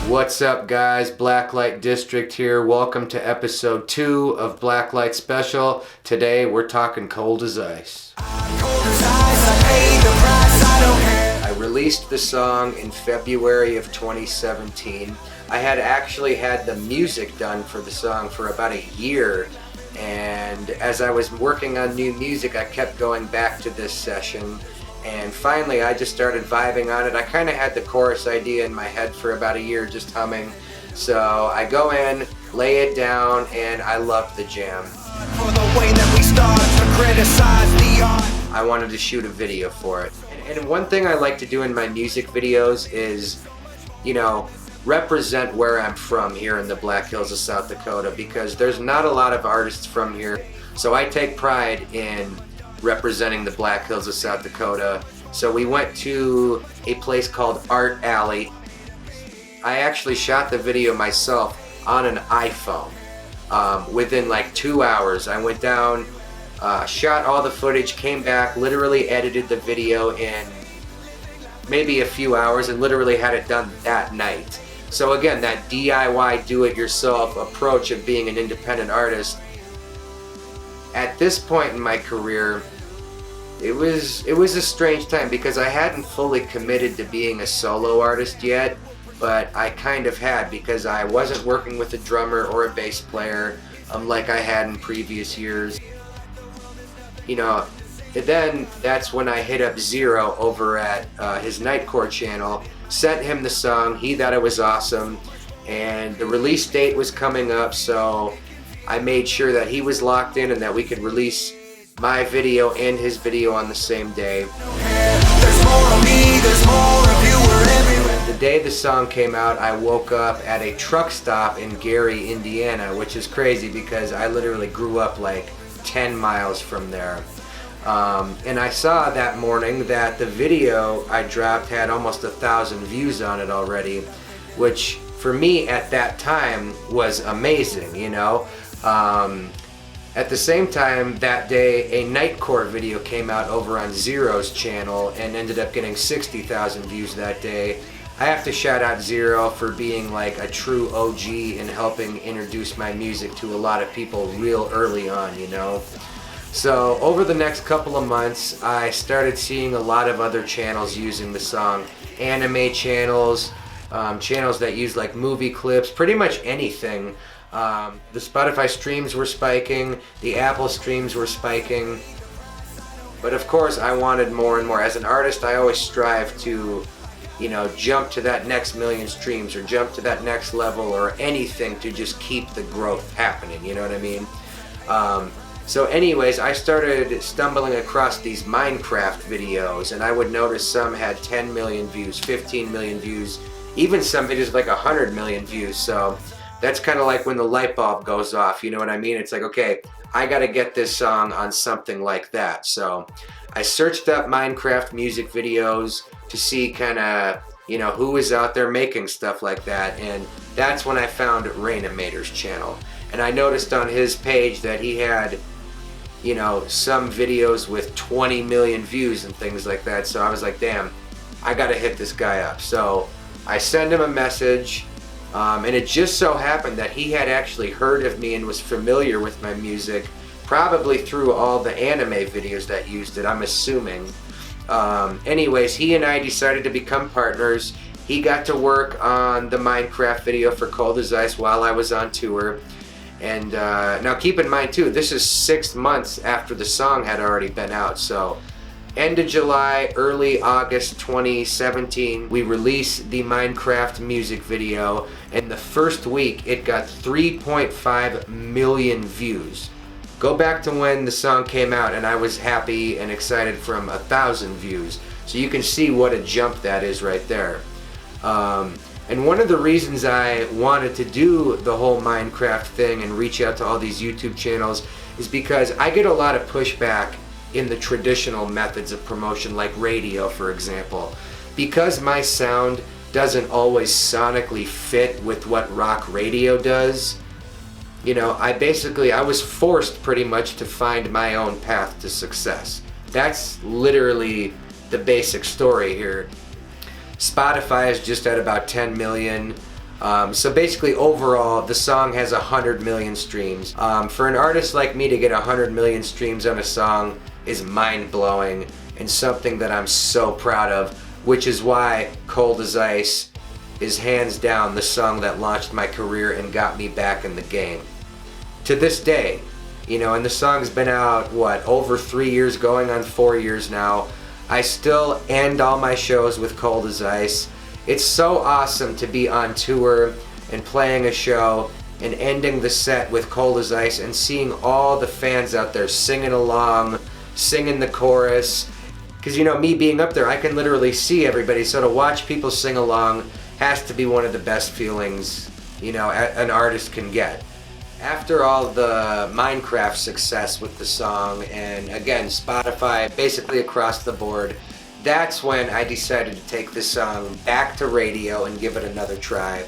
What's up, guys? Blacklight District here. Welcome to episode 2 of Blacklight Special. Today we're talking Cold as Ice. I released the song in February of 2017. I had actually had the music done for the song for about a year, and as I was working on new music, I kept going back to this session. And finally, I just started vibing on it. I kind of had the chorus idea in my head for about a year, just humming. So I go in, lay it down, and I loved the jam. I wanted to shoot a video for it. And one thing I like to do in my music videos is, represent where I'm from here in the Black Hills of South Dakota, because there's not a lot of artists from here. So I take pride in representing the Black Hills of South Dakota. So we went to a place called Art Alley. I actually shot the video myself on an iPhone. Within like 2 hours, I went down, shot all the footage, came back, literally edited the video in maybe a few hours, and literally had it done that night. So again, that DIY do-it-yourself approach of being an independent artist. At this point in my career, it was a strange time because I hadn't fully committed to being a solo artist yet, but I kind of had, because I wasn't working with a drummer or a bass player like I had in previous years. Then that's when I hit up Zero over at his Nightcore channel, sent him the song. He thought it was awesome, and the release date was coming up, so I made sure that he was locked in and that we could release my video and his video on the same day. The day the song came out, I woke up at a truck stop in Gary, Indiana, which is crazy because I literally grew up like 10 miles from there. And I saw that morning that the video I dropped had almost 1,000 views on it already, which for me at that time was amazing, At the same time that day, a Nightcore video came out over on Zero's channel and ended up getting 60,000 views that day. I have to shout out Zero for being like a true OG and helping introduce my music to a lot of people real early on, So over the next couple of months, I started seeing a lot of other channels using the song. Anime channels, channels that use like movie clips, pretty much anything. The Spotify streams were spiking, the Apple streams were spiking, but of course I wanted more and more. As an artist, I always strive to, jump to that next million streams or jump to that next level or anything to just keep the growth happening, you know what I mean? So anyways, I started stumbling across these Minecraft videos, and I would notice some had 10 million views, 15 million views, even some videos like 100 million views. So that's kind of like when the light bulb goes off, you know what I mean? It's like, okay, I gotta get this song on something like that. So I searched up Minecraft music videos to see kind of, who was out there making stuff like that. And that's when I found Rainimator's channel. And I noticed on his page that he had, some videos with 20 million views and things like that. So I was like, damn, I gotta hit this guy up. So I send him a message. And it just so happened that he had actually heard of me and was familiar with my music, probably through all the anime videos that used it, I'm assuming. Anyways, he and I decided to become partners. He got to work on the Minecraft video for Cold as Ice while I was on tour. And now keep in mind too, this is 6 months after the song had already been out, so end of July, early August 2017, we released the Minecraft music video, and the first week it got 3.5 million views. Go back to when the song came out and I was happy and excited from 1,000 views. So you can see what a jump that is right there. And one of the reasons I wanted to do the whole Minecraft thing and reach out to all these YouTube channels is because I get a lot of pushback in the traditional methods of promotion, like radio, for example. Because my sound doesn't always sonically fit with what rock radio does, I was forced pretty much to find my own path to success. That's literally the basic story here. Spotify is just at about 10 million. So basically, overall, the song has 100 million streams. For an artist like me to get 100 million streams on a song is mind-blowing and something that I'm so proud of, which is why Cold as Ice is hands down the song that launched my career and got me back in the game. To this day, you know, and the song's been out, over 3 years, going on 4 years now. I still end all my shows with Cold as Ice. It's so awesome to be on tour and playing a show and ending the set with Cold as Ice and seeing all the fans out there singing along, singing the chorus. Because, you know, me being up there, I can literally see everybody, so to watch people sing along has to be one of the best feelings, you know, an artist can get. After all the Minecraft success with the song, and again, Spotify, basically across the board, that's when I decided to take this song back to radio and give it another try.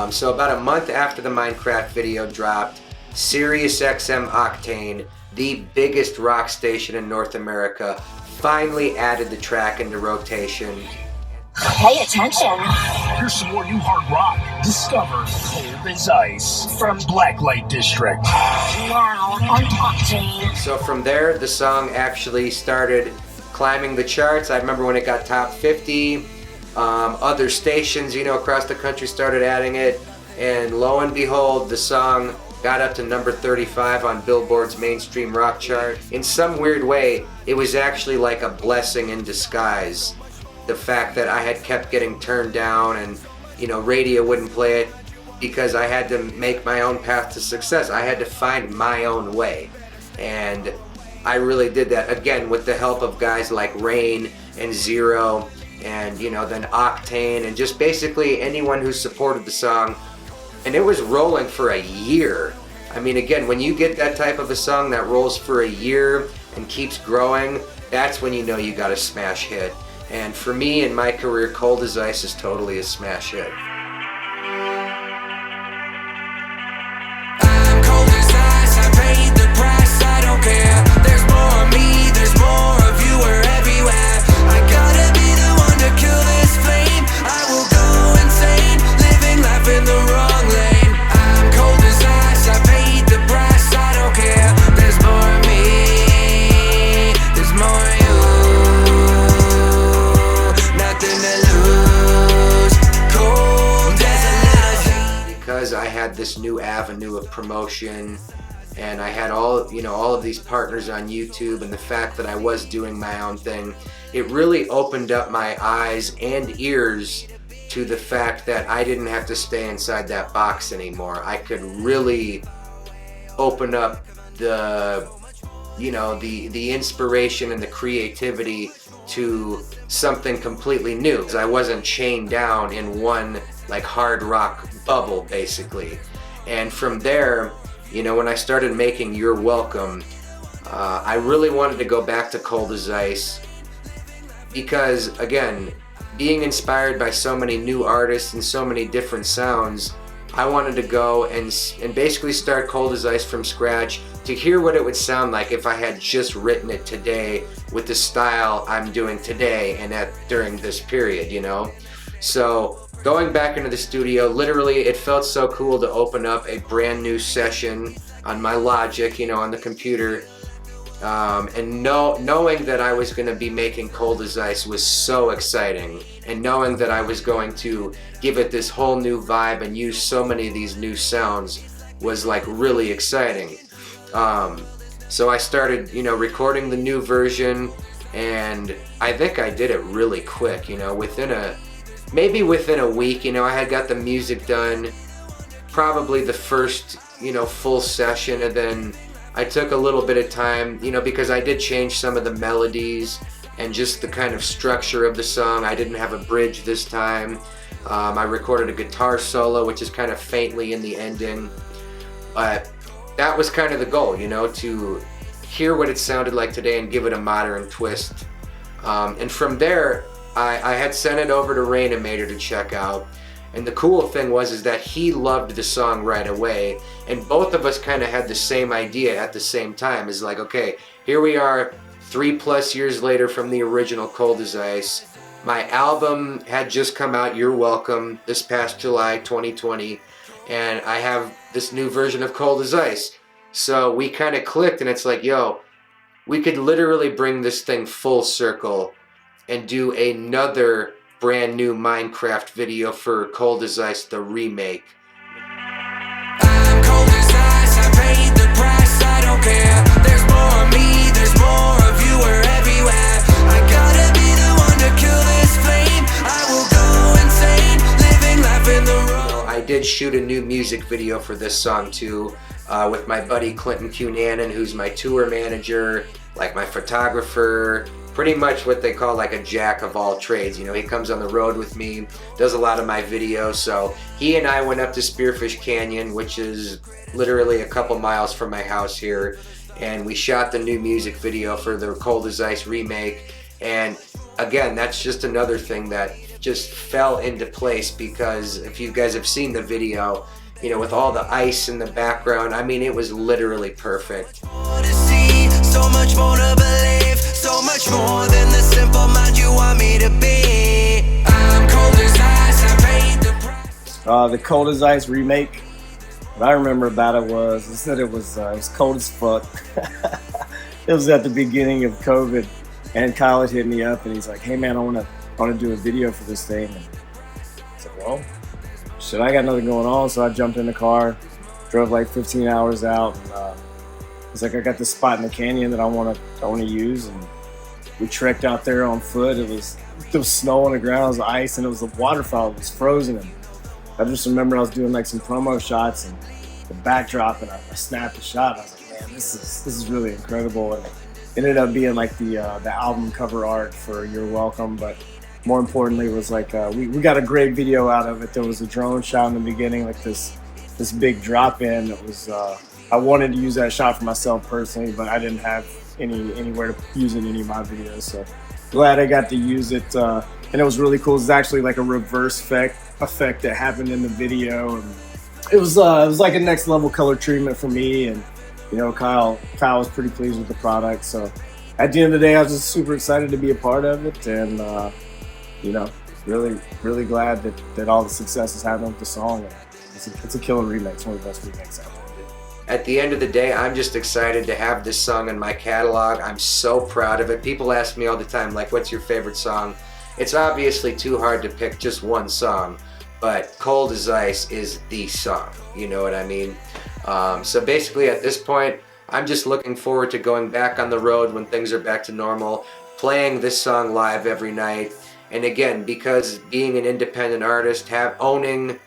So about a month after the Minecraft video dropped, SiriusXM Octane, the biggest rock station in North America, finally added the track into rotation. Pay attention. Here's some more new hard rock. Discover Cold as Ice from Blacklight District. Now on Octane. So from there, the song actually started climbing the charts. I remember when it got top 50. Other stations, you know, across the country started adding it. And lo and behold, the song got up to number 35 on Billboard's mainstream rock chart. In some weird way, it was actually like a blessing in disguise. The fact that I had kept getting turned down and, you know, radio wouldn't play it, because I had to make my own path to success. I had to find my own way. And I really did that, again, with the help of guys like Rain and Zero and, you know, then Octane and just basically anyone who supported the song. And it was rolling for a year. I mean, again, when you get that type of a song that rolls for a year and keeps growing, that's when you know you got a smash hit. And for me in my career, Cold as Ice is totally a smash hit. I'm cold as ice, I paid the price, I don't care. There's more of me, there's more of you, we're everywhere. I gotta be the one to kill this flame. I will go insane, living life in the wrong lane. I'm cold as ice, I paid the price, I don't care. There's more of me, there's more of you. Because I had this new avenue of promotion and I had all of these partners on YouTube, and the fact that I was doing my own thing, it really opened up my eyes and ears to the fact that I didn't have to stay inside that box anymore. I could really open up the inspiration and the creativity to something completely new. 'Cause I wasn't chained down in one like hard rock bubble, basically. And from there, you know, when I started making You're Welcome, I really wanted to go back to Cold as Ice because, again, being inspired by so many new artists and so many different sounds, I wanted to go and basically start Cold as Ice from scratch to hear what it would sound like if I had just written it today with the style I'm doing today and during this period, you know? So going back into the studio, literally it felt so cool to open up a brand new session on my Logic, you know, on the computer. And knowing that I was going to be making Cold as Ice was so exciting, and knowing that I was going to give it this whole new vibe and use so many of these new sounds was like really exciting. So I started, you know, recording the new version, and I think I did it really quick, you know, maybe within a week, you know, I had got the music done, probably the first, you know, full session, and then I took a little bit of time, you know, because I did change some of the melodies and just the kind of structure of the song. I didn't have a bridge this time. I recorded a guitar solo, which is kind of faintly in the ending. But that was kind of the goal, you know, to hear what it sounded like today and give it a modern twist. And from there, I had sent it over to Rainimator to check out. And the cool thing was that he loved the song right away, and both of us kind of had the same idea at the same time. It's like, okay, here we are 3+ years later from the original Cold as Ice. My album had just come out, You're Welcome, this past July 2020, and I have this new version of Cold as Ice. So we kind of clicked, and it's like, yo, we could literally bring this thing full circle and do another brand new Minecraft video for Cold as Ice, the remake. I'm cold as ice, I paid the price, I don't care. There's more of me, there's more of you, we're everywhere. I gotta be the one to kill this flame. I will go insane, living life in the road. I did shoot a new music video for this song too, with my buddy Clinton Cunanan, who's my tour manager, like my photographer, pretty much what they call like a jack of all trades. You know, he comes on the road with me, does a lot of my videos. So he and I went up to Spearfish Canyon, which is literally a couple miles from my house here, and we shot the new music video for the Cold as Ice remake. And again, that's just another thing that just fell into place, because if you guys have seen the video, you know, with all the ice in the background, I mean, it was literally perfect. More to see, so much more to believe, so much more than the simple mind you want me to be. I'm cold as ice, I paid the price. The Cold as Ice remake, what I remember about it was, it said it was cold as fuck. It was at the beginning of COVID, and Kyle had hit me up, and he's like, hey man, I want to do a video for this thing. And I said, well, shit, I got nothing going on, so I jumped in the car, drove like 15 hours out, and it's like, I got this spot in the canyon that I want to use, and we trekked out there on foot. There was snow on the ground, it was ice, and it was a waterfall. It was frozen. And I just remember I was doing like some promo shots and the backdrop, and I snapped a shot. And I was like, man, this is really incredible. And it ended up being like the album cover art for You're Welcome, but more importantly, it was like we got a great video out of it. There was a drone shot in the beginning, like this big drop in. It was I wanted to use that shot for myself personally, but I didn't have anywhere to use it in any of my videos. So glad I got to use it, and it was really cool. It was actually like a reverse effect that happened in the video, and it was like a next level color treatment for me. And you know, Kyle was pretty pleased with the product. So at the end of the day, I was just super excited to be a part of it, and you know, really glad that all the success is happening with the song. It's a killer remake. It's one of the best remakes out there. At the end of the day, I'm just excited to have this song in my catalog. I'm so proud of it. People ask me all the time, like, what's your favorite song? It's obviously too hard to pick just one song, but Cold as Ice is the song. You know what I mean? So basically at this point, I'm just looking forward to going back on the road when things are back to normal, playing this song live every night. And again, because being an independent artist, owning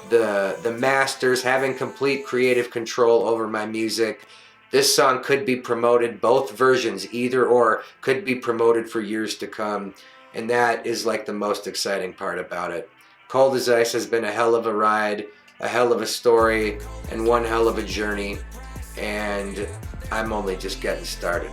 the masters, having complete creative control over my music, this song could be promoted, both versions, either or, could be promoted for years to come. And that is like the most exciting part about it. Cold as Ice has been a hell of a ride, a hell of a story, and one hell of a journey. And I'm only just getting started.